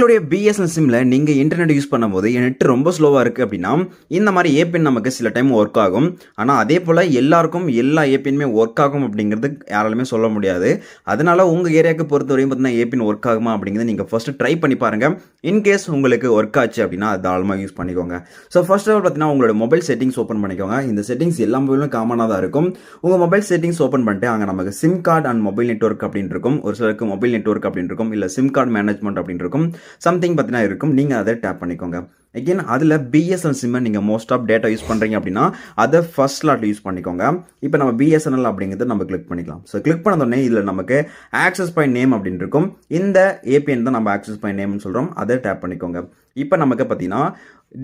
உங்களுடைய பிஎஸ்என்எல் சிம்ல நீங்க இன்டர்நெட் யூஸ் பண்ணும்போது நெட் ரொம்ப ஸ்லோவா இருக்கு அப்படின்னா இந்த மாதிரி ஏபிஎன் நமக்கு சில டைம் ஒர்க் ஆகும். ஆனா அதே போல எல்லாருக்கும் எல்லா ஏபிஎன்மே ஒர்க் ஆகும் அப்படிங்கிறது யாராலுமே சொல்ல முடியாது. அதனால உங்க ஏரியாவுக்கு பொறுத்தவரையும் பார்த்தீங்கன்னா ஏபிஎன் ஒர்க் ஆகுமா அப்படிங்கிறத நீங்க ஃபர்ஸ்ட் ட்ரை பண்ணி பாருங்க. இன்கேஸ் உங்களுக்கு ஒர்க் ஆச்சு அப்படின்னா அது தாராளமாக யூஸ் பண்ணிக்கோங்க. ஸோ ஃபர்ஸ்ட் ஆஃப் ஆல் பார்த்தீங்கன்னா உங்களோட மொபைல் செட்டிங்ஸ் ஓப்பன் பண்ணிக்கோங்க. இந்த செட்டிங்ஸ் எல்லா மொபைலும் காமனாக தான் இருக்கும். உங்க மொபைல் செட்டிங்ஸ் ஓப்பன் பண்ணிட்டு அங்கே நமக்கு sim card and mobile network அப்படின்னு இருக்கும். ஒரு சிலருக்கு மொபைல் நெட்வொர்க் அப்படின்னு இருக்கும், இல்லை சிம் கார்டு மேனேஜ்மெண்ட் அப்படின்னு இருக்கும். சம்திங் பார்த்தீங்கன்னா இருக்கும். நீங்கள் அதை டேப் பண்ணிக்கோங்க. அகெயின் அதில் பிஎஸ்என்எல் சிம்மை நீங்கள் மோஸ்ட் ஆஃப் டேட்டா யூஸ் பண்ணுறீங்க அப்படின்னா அதை ஃபர்ஸ்ட் ஸ்லாட்டில் யூஸ் பண்ணிக்கோங்க. இப்போ நம்ம பிஎஸ்என்எல் அப்படிங்கிறத நம்ம கிளிக் பண்ணிக்கலாம். ஸோ கிளிக் பண்ணதோடனே இதில் நமக்கு ஆக்சஸ் பாயிண்ட் நேம் அப்படின்னு இருக்கும். இந்த ஏபிஎன் தான் நம்ம ஆக்சஸ் பாயிண்ட் நேம்னு சொல்கிறோம். அதை டேப் பண்ணிக்கோங்க. இப்போ நமக்கு பார்த்தீங்கன்னா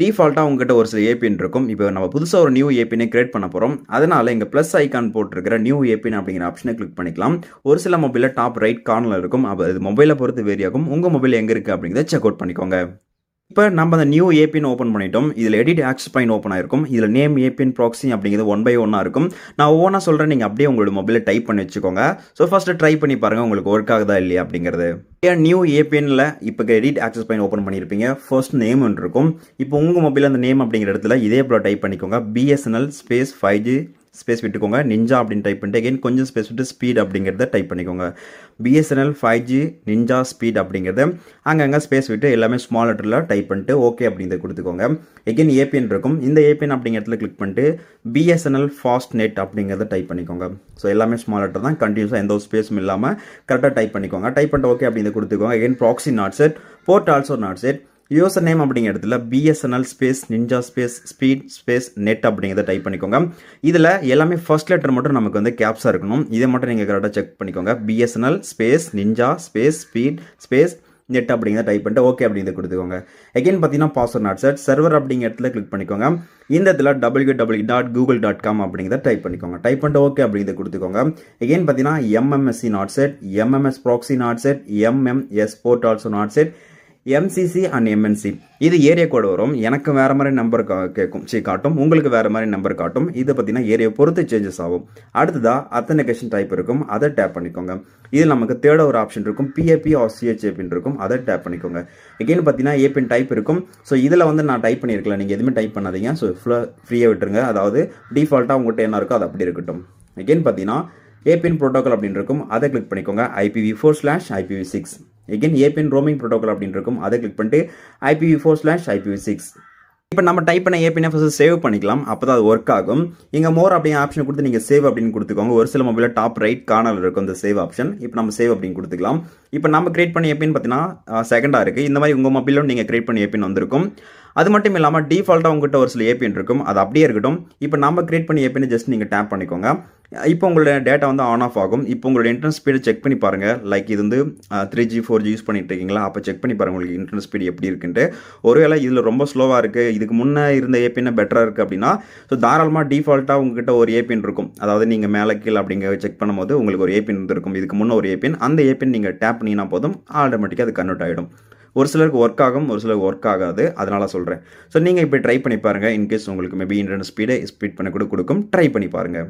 டிஃபால்ட்டாக உங்ககிட்ட ஒரு சில ஏபிஎன் இருக்கும். இப்போ நம்ம புதுசாக ஒரு நியூ ஏபிஎனை கிரியேட் பண்ண போகிறோம். அதனால் இங்கே ப்ளஸ் ஐக்கான் போட்டிருக்கிற நியூ ஏபிஎன் அப்படிங்கிற ஆப்ஷனை கிளிக் பண்ணிக்கலாம். ஒரு சில மொபைலில் டாப் ரைட் கார்னரில் இருக்கும். அது மொபைலை பொறுத்து வேரி ஆகும். உங்கள் மொபைல் எங்கே இருக்குது அப்படிங்கிறத செக் அவுட் பண்ணிக்கோங்க. இப்போ நம்ம அந்த நியூ ஏபிஎன் ஓப்பன் பண்ணிட்டோம். இதில் எடிட் ஆக்சஸ் பாயிண்ட் ஓப்பன் ஆயிருக்கும். இதில் நேம் ஏபிஎன் ப்ராக்ஸி அப்படிங்கிறது 1 by 1 இருக்கும். நான் ஒவ்வொன்றா சொல்கிறேன், நீங்கள் அப்படியே உங்களோட மொபைலில் டைப் பண்ணி வச்சுக்கோங்க. ஸோ ஃபஸ்ட்டு ட்ரை பண்ணி பாருங்கள் உங்களுக்கு ஒர்க் ஆகுதா இல்லையா அப்படிங்கிறது. நியூ ஏபிஎன்ல இப்போ எடிட் ஆக்சஸ் பாயிண்ட் ஓப்பன் பண்ணியிருப்பீங்க. ஃபர்ஸ்ட் நேம் இருக்கும். இப்போ உங்கள் மொபைல் அந்த நேம் அப்படிங்கிற இடத்துல இதே போல் டைப் பண்ணிக்கோங்க. பிஎஸ்என்எல் ஸ்பேஸ் 5G ஸ்பேஸ் விட்டுக்கோங்க. நிஞ்சா அப்படின்னு டைப் பண்ணிட்டு அகைன் கொஞ்சம் ஸ்பேஸ் விட்டு ஸ்பீட் அப்படிங்கிறத டைப் பண்ணிக்கோங்க. பிஎஸ்என்எல் 5G நிஞ்சா ஸ்பீட் அப்படிங்கிறத அங்கங்கே ஸ்பேஸ் விட்டு எல்லாமே ஸ்மால் லெட்டரில் டைப் பண்ணிட்டு ஓகே அப்படிங்கிறத கொடுத்துக்கோங்க. எகைன் ஏபிஎன் இருக்கும். இந்த ஏபிஎன் அப்படிங்கிற இடத்துல கிளிக் பண்ணிட்டு பிஎஸ்என்எல் ஃபாஸ்ட் நெட் அப்படிங்கிறத டைப் பண்ணிக்கோங்க. ஸோ எல்லாமே ஸ்மால் லெட்டர் தான், கண்டினியூஸாக எந்த ஒரு ஸ்பேஸும் இல்லாமல் கரெக்டாக டைப் பண்ணிக்கோங்க. டைப் பண்ணிட்டு ஓகே அப்படிங்கிறத கொடுத்துக்கோங்க. Again proxy not set, port also not set. User name அப்படிங்கிற இடத்துல BSNL space ninja space speed space net அப்படிங்கிறத டைப் பண்ணிக்கோங்க. இதில் எல்லாமே ஃபர்ஸ்ட் லெட்டர் மட்டும் நமக்கு வந்து கேப்ஸாக இருக்கணும். இதை மட்டும் நீங்கள் கரெக்டாக செக் பண்ணிக்கோங்க. BSNL space ninja space speed space net அப்படிங்கிறத டைப் பண்ணிட்டு ஓகே அப்படிங்கிறத கொடுத்துக்கோங்க. எகைன் பார்த்தீங்கன்னா பாஸ்வேர்ட் நாட் செட், சர்வர் அப்படிங்கிற இடத்துல கிளிக் பண்ணிக்கோங்க. இந்த இடத்துல www.google.com அப்படிங்கிறத டைப் பண்ணிக்கோங்க. டைப் பண்ணிட்டு ஓகே அப்படிங்கிறத கொடுத்துக்கோங்க. எகைன் பார்த்தீங்கன்னா MMSC not set, MMS proxy not set, MMS port also not set, MCC and MNC. இது ஏரியா கோடு வரும். எனக்கு வேறு மாதிரி நம்பர் கேட்கும் காட்டும், உங்களுக்கு வேறு மாதிரி நம்பர் காட்டும். இதை பார்த்தீங்கன்னா ஏரியா பொறுத்து சேஞ்சஸ் ஆகும். அடுத்ததாக அத்தன்டிகேஷன் டைப் இருக்கும். அதை டேப் பண்ணிக்கோங்க. இதில் நமக்கு தேர்ட் ஒரு ஆப்ஷன் இருக்கும். பிஏபி ஆர் சிஹெச்ஏபின் இருக்கும். அதை டேப் பண்ணிக்கோங்க. எகைன் பார்த்தீங்கன்னா ஏபின் டைப் இருக்கும். ஸோ இதில் வந்து நான் டைப் பண்ணியிருக்கலாம், நீங்கள் எதுவுமே டைப் பண்ணாதீங்க. ஸோ ஃப்ரீயாக விட்டுருங்க. அதாவது டிஃபால்ட்டாக உங்கள்கிட்ட என்ன இருக்கோ அது அப்படி இருக்கட்டும். எகைன் பார்த்தீங்கன்னா ஏபின் ப்ரோட்டோகால் அப்படின்னு இருக்கும். அதை கிளிக் பண்ணிக்கோங்க. IPv4/IPv6. Again ABN roaming protocol அப்படின்னு இருக்கும். அதை கிளிக் பண்ணிட்டு IPv4/IPv6. இப்போ நம்ம டைப் பண்ண ஏபிஎனை ஃபர்ஸ்ட் சேவ் பண்ணிக்கலாம். அப்போ தான் அது ஒர்க் ஆகும். இங்கே மோர் அப்படிங்கிற ஆப்ஷன் கொடுத்து நீங்கள் சேவ் அப்படின்னு கொடுத்துக்கோங்க. ஒரு சில மொபைலில் டாப் ரைட் கார்னரில் இருக்கும் இந்த சேவ் ஆப்ஷன். இப்போ நம்ம சேவ் அப்படின்னு கொடுத்துக்கலாம். இப்போ நம்ம கிரியேட் பண்ண ஏபிஎன் பார்த்தீங்கன்னா செகண்டாக இருக்குது. இந்த மாதிரி உங்கள் மொபைலும் நீங்கள் கிரியேட் பண்ண ஏபிஎன் வந்திருக்கும். அது மட்டும் இல்லாமல் டிஃபால்ட்டாக உங்கள்கிட்ட ஒரு சில ஏபிஎன் இருக்கும். அது அப்படியே இருக்கட்டும். இப்போ நம்ம கிரியேட் பண்ணி ஏபிஎன் ஜஸ்ட் நீங்கள் டேப் பண்ணிக்கோங்க. இப்போ உங்களோட டேட்டா வந்து ஆன் ஆஃப் ஆகும். இப்போ உங்களோட இன்டர்நெட் ஸ்பீடு செக் பண்ணி பாருங்கள். லைக் இது வந்து 3G 4G யூஸ் பண்ணிட்டு இருக்கீங்களா, அப்போ செக் பண்ணி பாருங்கள் உங்களுக்கு இன்டர்நெட் ஸ்பீடு எப்படி இருக்குன்ட்டு. ஒருவேளை இதில் ரொம்ப ஸ்லோவாக இருக்குது, இதுக்கு முன்னே இருந்த ஏபிஎன் பெட்டராக இருக்குது அப்படின்னா ஸோ தாராளமாக டிஃபால்ட்டாக உங்ககிட்ட ஒரு ஏபிஎன் இருக்கும். அதாவது நீங்கள் மேலே கீழே அப்படிங்க செக் பண்ணும்போது உங்களுக்கு ஒரு ஏபிஎன் இருக்கும். இதுக்கு முன்னே ஒரு ஏபிஎன், அந்த ஏபிஎன் நீங்கள் டேப் பண்ணிங்கன்னா போதும் ஆட்டோமேட்டிக்காக அது கன்வெர்ட் ஆகிடும். ஒரு சிலருக்கு ஒர்க் ஆகும், ஒரு சிலருக்கு ஒர்க் ஆகாது. அதனால சொல்கிறேன். ஸோ நீங்கள் இப்போ ட்ரை பண்ணி பாருங்கள். இன்கேஸ் உங்களுக்கு மேபி இன்டர்நெட் ஸ்பீட் பண்ண கூட கொடுக்கும். ட்ரை பண்ணி பாருங்கள்.